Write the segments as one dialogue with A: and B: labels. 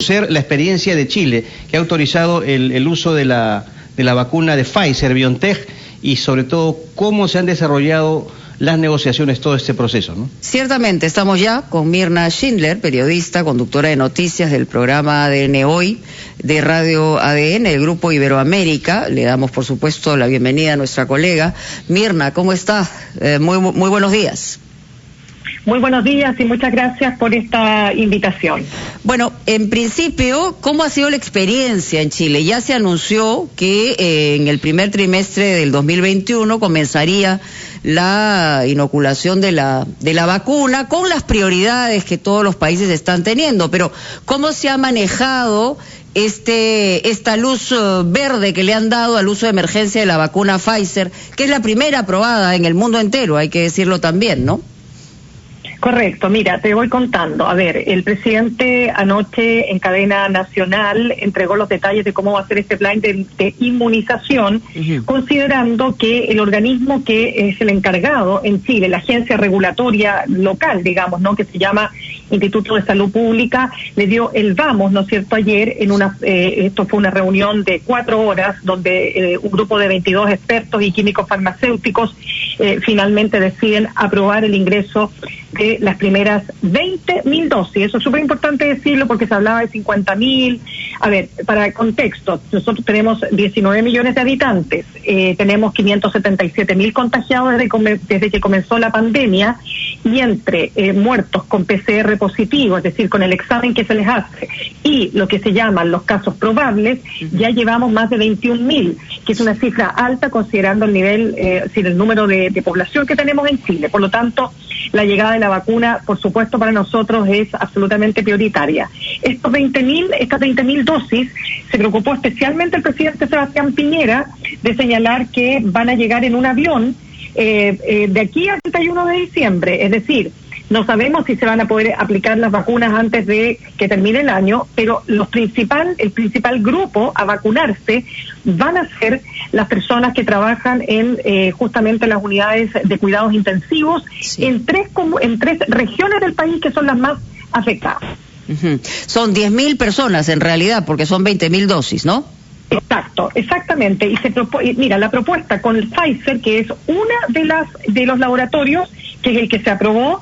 A: Conocer la experiencia de Chile, que ha autorizado el uso de la vacuna de Pfizer, BioNTech, y sobre todo cómo se han desarrollado las negociaciones, todo este proceso, ¿no?
B: Ciertamente, estamos ya con Mirna Schindler, periodista, conductora de noticias del programa ADN Hoy de Radio ADN, el Grupo Iberoamérica. Le damos, por supuesto, la bienvenida a nuestra colega. Mirna, ¿cómo está? Muy buenos días.
C: Muy buenos días y muchas gracias por esta invitación.
B: Bueno, en principio, ¿cómo ha sido la experiencia en Chile? Ya se anunció que en el primer trimestre del 2021 comenzaría la inoculación de la vacuna con las prioridades que todos los países están teniendo, pero ¿cómo se ha manejado esta luz verde que le han dado al uso de emergencia de la vacuna Pfizer, que es la primera aprobada en el mundo entero, hay que decirlo también, ¿no?
C: Correcto, mira, te voy contando. A ver, el presidente anoche en cadena nacional entregó los detalles de cómo va a ser este plan de inmunización, considerando que el organismo que es el encargado en Chile, la agencia regulatoria local, digamos, ¿no?, que se llama Instituto de Salud Pública, le dio el vamos, ¿no es cierto?, ayer en esto fue una reunión de 4 horas donde un grupo de 22 expertos y químicos farmacéuticos finalmente deciden aprobar el ingreso de las primeras 20.000 dosis. Eso es súper importante decirlo porque se hablaba de 50.000. A ver, para contexto, nosotros tenemos 19 millones de habitantes, tenemos 577.000 contagiados desde que comenzó la pandemia, y entre muertos con PCR positivo, es decir, con el examen que se les hace, y lo que se llaman los casos probables, ya llevamos más de 21.000, que es una cifra alta considerando el nivel, el número de población que tenemos en Chile. Por lo tanto, la llegada de la vacuna, por supuesto, para nosotros es absolutamente prioritaria. Estas 20.000 dosis, se preocupó especialmente el presidente Sebastián Piñera de señalar que van a llegar en un avión de aquí al 31 de diciembre, es decir, no sabemos si se van a poder aplicar las vacunas antes de que termine el año, pero el principal grupo a vacunarse van a ser las personas que trabajan en justamente las unidades de cuidados intensivos, sí, en tres regiones del país que son las más afectadas.
B: Son 10.000 personas en realidad, porque son 20.000 dosis, ¿no?
C: Exacto, exactamente. Y mira, la propuesta con el Pfizer, que es una de los laboratorios, que es el que se aprobó,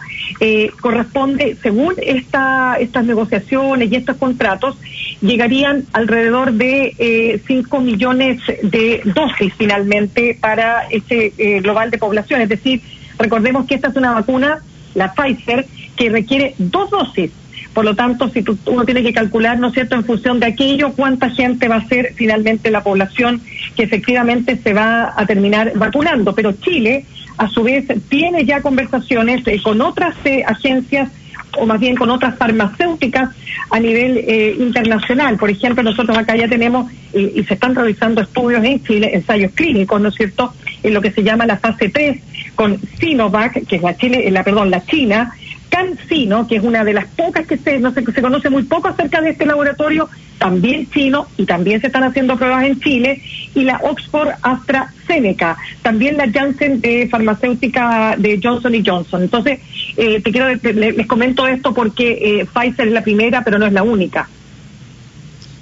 C: corresponde, según estas negociaciones y estos contratos, llegarían alrededor de 5 millones de dosis finalmente para ese global de población. Es decir, recordemos que esta es una vacuna, la Pfizer, que requiere 2 dosis. Por lo tanto, si uno tiene que calcular, ¿no es cierto?, en función de aquello, cuánta gente va a ser finalmente la población que efectivamente se va a terminar vacunando. Pero Chile, a su vez, tiene ya conversaciones con otras agencias, o más bien con otras farmacéuticas a nivel internacional. Por ejemplo, nosotros acá ya tenemos, y se están realizando estudios en Chile, ensayos clínicos, ¿no es cierto?, en lo que se llama la fase 3, con Sinovac, que es la China, CanSino, que es una de las pocas que se conoce muy poco acerca de este laboratorio, también chino, y también se están haciendo pruebas en Chile, y la Oxford AstraZeneca, también la Janssen farmacéutica de Johnson & Johnson. Entonces, les comento esto porque Pfizer es la primera, pero no es la única.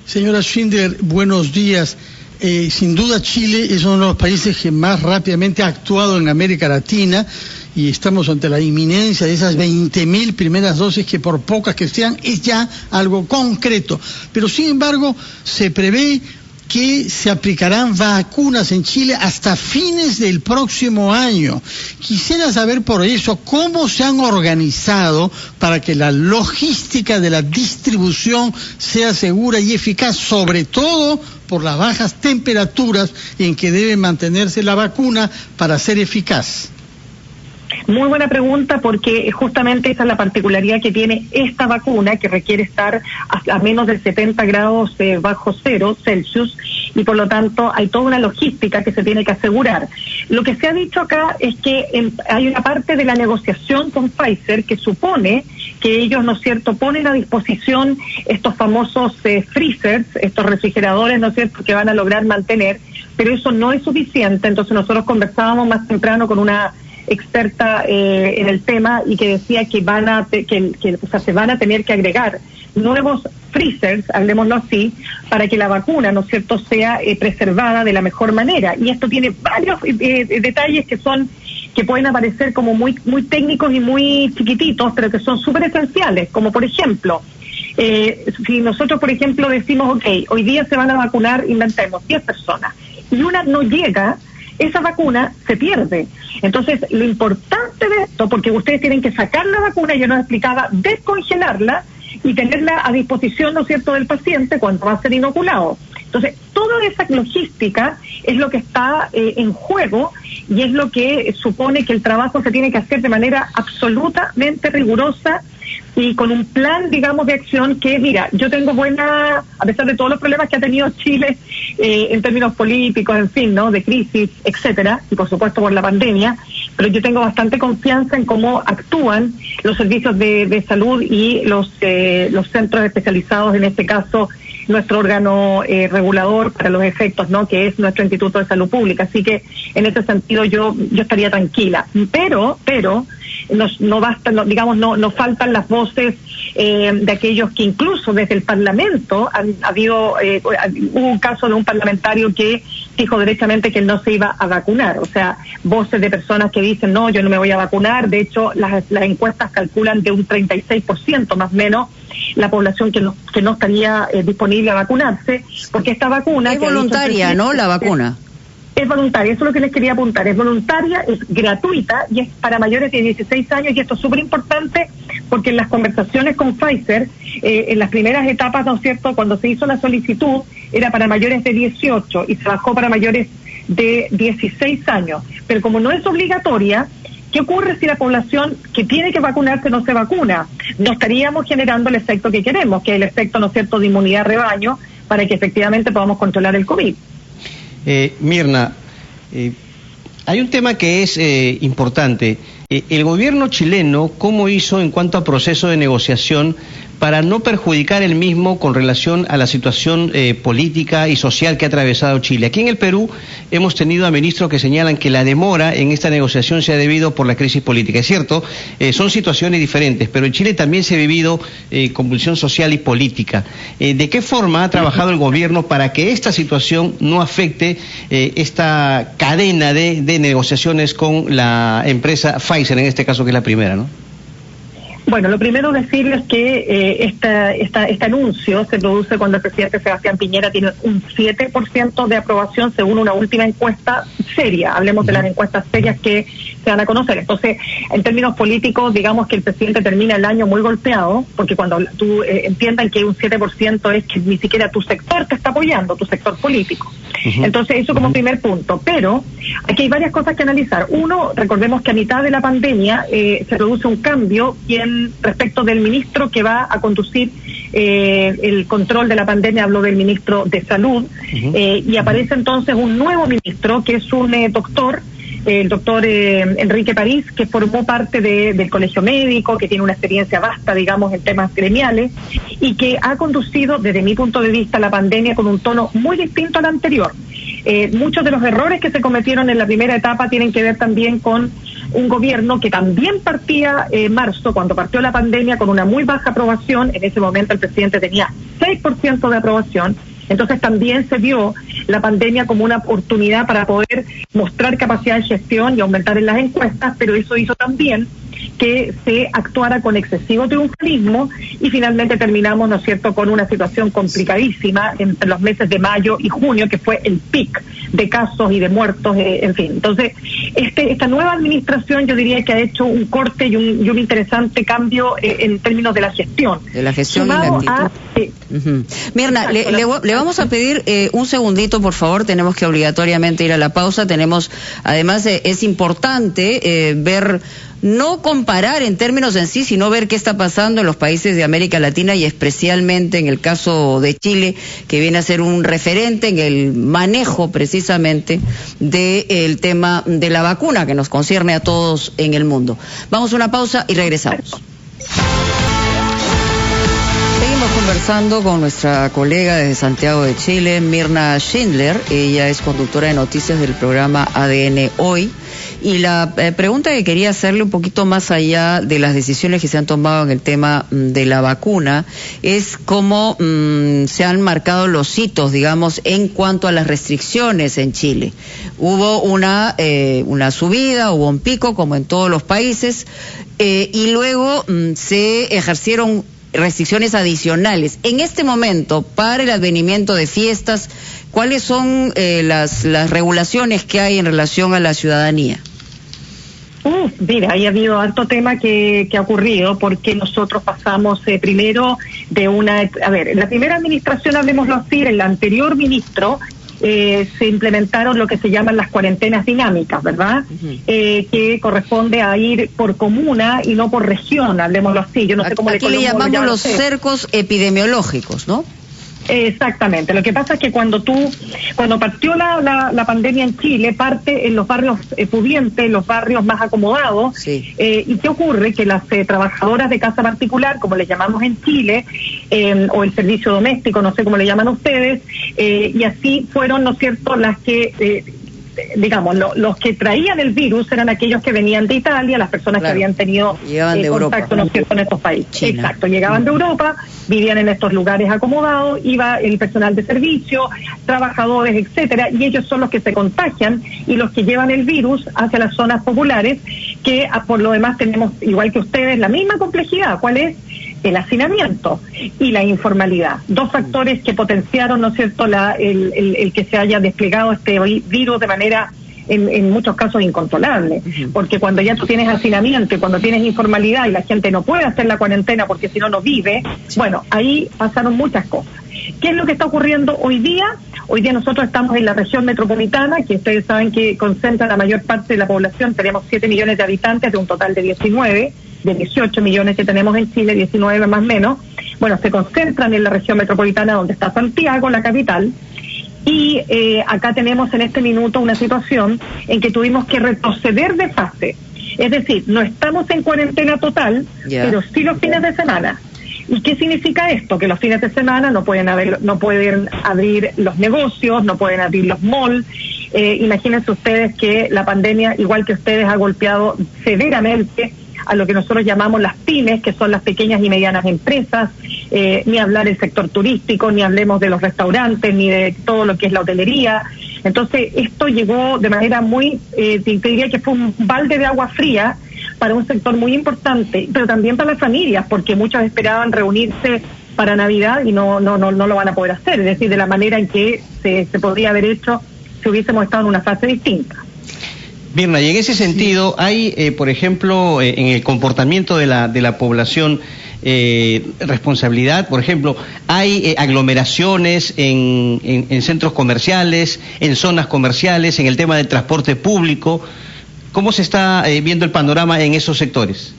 D: Señora Schindler, buenos días. Sin duda Chile es uno de los países que más rápidamente ha actuado en América Latina, y estamos ante la inminencia de esas 20.000 primeras dosis, que por pocas que sean es ya algo concreto. Pero sin embargo se prevé que se aplicarán vacunas en Chile hasta fines del próximo año. Quisiera saber por eso cómo se han organizado para que la logística de la distribución sea segura y eficaz, sobre todo por las bajas temperaturas en que debe mantenerse la vacuna para ser eficaz.
C: Muy buena pregunta, porque justamente esa es la particularidad que tiene esta vacuna, que requiere estar a menos de 70 grados bajo cero Celsius, y por lo tanto hay toda una logística que se tiene que asegurar. Lo que se ha dicho acá es que hay una parte de la negociación con Pfizer que supone que ellos, ¿no es cierto?, ponen a disposición estos famosos freezers, estos refrigeradores, ¿no es cierto?, que van a lograr mantener, pero eso no es suficiente. Entonces nosotros conversábamos más temprano con una experta en el tema, y que decía que se van a tener que agregar nuevos freezers, hablemoslo así, para que la vacuna, ¿no es cierto?, sea preservada de la mejor manera. Y esto tiene varios detalles que pueden aparecer como muy técnicos y muy chiquititos, pero que son súper esenciales, como por ejemplo, si nosotros, por ejemplo, decimos, ok, hoy día se van a vacunar, inventemos, 10 personas, y una no llega, esa vacuna se pierde. Entonces, lo importante de esto, porque ustedes tienen que sacar la vacuna, yo nos explicaba, descongelarla y tenerla a disposición, ¿no es cierto?, del paciente cuando va a ser inoculado. Entonces, toda esa logística es lo que está en juego y es lo que supone que el trabajo se tiene que hacer de manera absolutamente rigurosa y con un plan, digamos, de acción que, mira, yo tengo a pesar de todos los problemas que ha tenido Chile en términos políticos, en fin, ¿no?, de crisis, etcétera, y por supuesto por la pandemia, pero yo tengo bastante confianza en cómo actúan los servicios de salud y los centros especializados, en este caso, nuestro órgano regulador para los efectos, ¿no?, que es nuestro Instituto de Salud Pública. Así que en ese sentido yo estaría tranquila, pero no basta, no faltan las voces de aquellos que incluso desde el Parlamento hubo un caso de un parlamentario que dijo derechamente que él no se iba a vacunar, o sea, voces de personas que dicen no, yo no me voy a vacunar. De hecho, las encuestas calculan de un 36% más o menos la población que no estaría disponible a vacunarse, porque esta vacuna...
B: Es voluntaria, ¿no?, la vacuna.
C: Es voluntaria, eso es lo que les quería apuntar, es voluntaria, es gratuita y es para mayores de 16 años, y esto es súper importante porque en las conversaciones con Pfizer, en las primeras etapas, ¿no es cierto?, cuando se hizo la solicitud, era para mayores de 18 y se bajó para mayores de 16 años, pero como no es obligatoria, ¿qué ocurre si la población que tiene que vacunarse no se vacuna? No estaríamos generando el efecto que queremos, que es el efecto, ¿no es cierto?, de inmunidad rebaño, para que efectivamente podamos controlar el COVID.
A: Mirna, hay un tema que es importante. El gobierno chileno, ¿cómo hizo en cuanto a proceso de negociación para no perjudicar el mismo con relación a la situación política y social que ha atravesado Chile? Aquí en el Perú hemos tenido a ministros que señalan que la demora en esta negociación se ha debido por la crisis política. Es cierto, son situaciones diferentes, pero en Chile también se ha vivido convulsión social y política. ¿De qué forma ha trabajado el gobierno para que esta situación no afecte esta cadena de negociaciones con la empresa Pfizer, en este caso, que es la primera, ¿no?
C: Bueno, lo primero decirles que este anuncio se produce cuando el presidente Sebastián Piñera tiene un 7% de aprobación según una última encuesta seria. Hablemos de las encuestas serias que se van a conocer. Entonces, en términos políticos, digamos que el presidente termina el año muy golpeado, porque cuando tú entiendan que un 7% es que ni siquiera tu sector te está apoyando, tu sector político. Entonces, eso como primer punto. Pero aquí hay varias cosas que analizar. Uno, recordemos que a mitad de la pandemia se produce un cambio respecto del ministro que va a conducir el control de la pandemia. Hablo del ministro de Salud, y aparece entonces un nuevo ministro que es un doctor, el doctor Enrique París, que formó parte del colegio médico, que tiene una experiencia vasta, digamos, en temas gremiales, y que ha conducido, desde mi punto de vista, la pandemia con un tono muy distinto al anterior. Muchos de los errores que se cometieron en la primera etapa tienen que ver también con un gobierno que también partía en marzo, cuando partió la pandemia, con una muy baja aprobación. En ese momento el presidente tenía 6% de aprobación. Entonces también se vio la pandemia como una oportunidad para poder mostrar capacidad de gestión y aumentar en las encuestas, pero eso hizo también que se actuara con excesivo triunfalismo y finalmente terminamos, ¿no es cierto?, con una situación complicadísima entre los meses de mayo y junio, que fue el pic de casos y de muertos, en fin. Entonces, esta nueva administración yo diría que ha hecho un corte y un interesante cambio en términos de la gestión.
B: De la gestión y la actitud. Mirna, le vamos a pedir un segundito, por favor, tenemos que obligatoriamente ir a la pausa. Tenemos, además, es importante ver, no comparar en términos en sí, sino ver qué está pasando en los países de América Latina y especialmente en el caso de Chile, que viene a ser un referente en el manejo precisamente del tema de la vacuna que nos concierne a todos en el mundo. Vamos a una pausa y regresamos. Seguimos conversando con nuestra colega desde Santiago de Chile, Mirna Schindler. Ella es conductora de noticias del programa ADN Hoy Y la pregunta que quería hacerle un poquito más allá de las decisiones que se han tomado en el tema de la vacuna es cómo se han marcado los hitos, digamos, en cuanto a las restricciones en Chile. Hubo una subida, hubo un pico como en todos los países y luego se ejercieron restricciones adicionales. En este momento, para el advenimiento de fiestas, ¿cuáles son las regulaciones que hay en relación a la ciudadanía?
C: Mira, ahí ha habido harto tema que ha ocurrido, porque nosotros pasamos primero de en la primera administración, hablemoslo así, el anterior ministro, se implementaron lo que se llaman las cuarentenas dinámicas, ¿verdad? Que corresponde a ir por comuna y no por región, hablemoslo así. Yo no sé cómo
B: aquí le llamamos los cercos epidemiológicos, ¿no?
C: Exactamente. Lo que pasa es que cuando partió la pandemia en Chile, parte en los barrios pudientes, los barrios más acomodados.
B: Sí.
C: ¿Y qué ocurre? Que las trabajadoras de casa particular, como les llamamos en Chile, o el servicio doméstico, no sé cómo le llaman ustedes, y así fueron, ¿no es cierto?, las que digamos, los que traían el virus eran aquellos que venían de Italia, las personas que habían tenido contacto, ¿no es cierto?, en estos países.
B: China.
C: Exacto, llegaban de Europa, vivían en estos lugares acomodados, iba el personal de servicio, trabajadores, etcétera, y ellos son los que se contagian y los que llevan el virus hacia las zonas populares, que por lo demás tenemos, igual que ustedes, la misma complejidad. ¿Cuál es? El hacinamiento y la informalidad. Dos factores que potenciaron, ¿no es cierto?, el que se haya desplegado este virus de manera, en muchos casos, incontrolable. Porque cuando ya tú tienes hacinamiento y cuando tienes informalidad y la gente no puede hacer la cuarentena porque si no, no vive, bueno, ahí pasaron muchas cosas. ¿Qué es lo que está ocurriendo hoy día? Hoy día nosotros estamos en la región metropolitana, que ustedes saben que concentra la mayor parte de la población. Tenemos 7 millones de habitantes de un total de 19, de 18 millones que tenemos en Chile, 19 más o menos. Bueno, se concentran en la región metropolitana, donde está Santiago, la capital. Y acá tenemos en este minuto una situación en que tuvimos que retroceder de fase. Es decir, no estamos en cuarentena total, pero sí los fines de semana. ¿Y qué significa esto? Que los fines de semana no pueden abrir los negocios, no pueden abrir los malls. Imagínense ustedes que la pandemia, igual que ustedes, ha golpeado severamente a lo que nosotros llamamos las pymes, que son las pequeñas y medianas empresas, ni hablar del sector turístico, ni hablemos de los restaurantes, ni de todo lo que es la hotelería. Entonces, esto llegó de manera muy, te diría que fue un balde de agua fría para un sector muy importante, pero también para las familias, porque muchos esperaban reunirse para Navidad y no lo van a poder hacer, es decir, de la manera en que se podría haber hecho si hubiésemos estado en una fase distinta.
A: Mirna, y en ese sentido, hay, por ejemplo, en el comportamiento de la población, responsabilidad, por ejemplo, hay aglomeraciones en centros comerciales, en zonas comerciales, en el tema del transporte público. ¿Cómo se está viendo el panorama en esos sectores?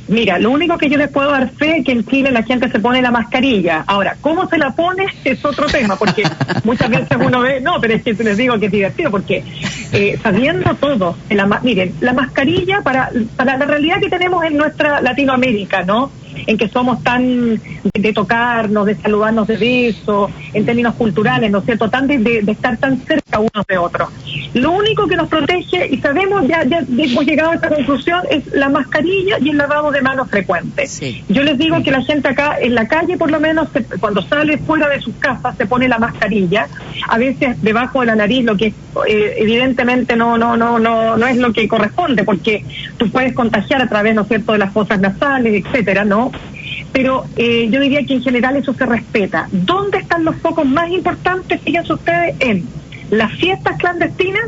C: Mira, lo único que yo les puedo dar fe es que en Chile la gente se pone la mascarilla. Ahora, ¿cómo se la pone? Es otro tema, porque muchas veces uno ve, no, pero es que les digo que es divertido, porque sabiendo todo, miren, la mascarilla para la realidad que tenemos en nuestra Latinoamérica, ¿no?, en que somos tan de tocarnos, de saludarnos de beso, en términos culturales, ¿no es cierto?, tan de estar tan cerca unos de otros. Lo único que nos protege, y sabemos, ya hemos llegado a esta conclusión, es la mascarilla y el lavado de manos frecuente.
B: Sí.
C: Yo les digo que la gente acá, en la calle por lo menos, cuando sale fuera de sus casas, se pone la mascarilla, a veces debajo de la nariz, lo que evidentemente no es lo que corresponde, porque tú puedes contagiar a través, ¿no es cierto?, de las fosas nasales, etcétera, ¿no? Pero yo diría que en general eso se respeta. ¿Dónde están los focos más importantes? Fíjense ustedes, en las fiestas clandestinas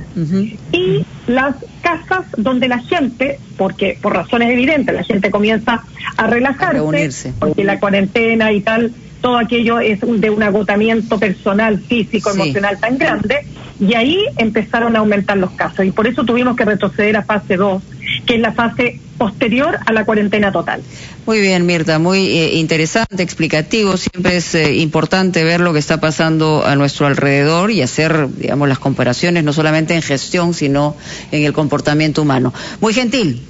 C: y las casas donde la gente, porque por razones evidentes la gente comienza a relajarse, porque la cuarentena y tal, todo aquello es de un agotamiento personal, físico, emocional tan grande, y ahí empezaron a aumentar los casos, y por eso tuvimos que retroceder a fase 2, que es la fase posterior a la cuarentena total.
B: Muy bien, Mirta, muy interesante, explicativo. Siempre es importante ver lo que está pasando a nuestro alrededor y hacer, digamos, las comparaciones no solamente en gestión, sino en el comportamiento humano. Muy gentil.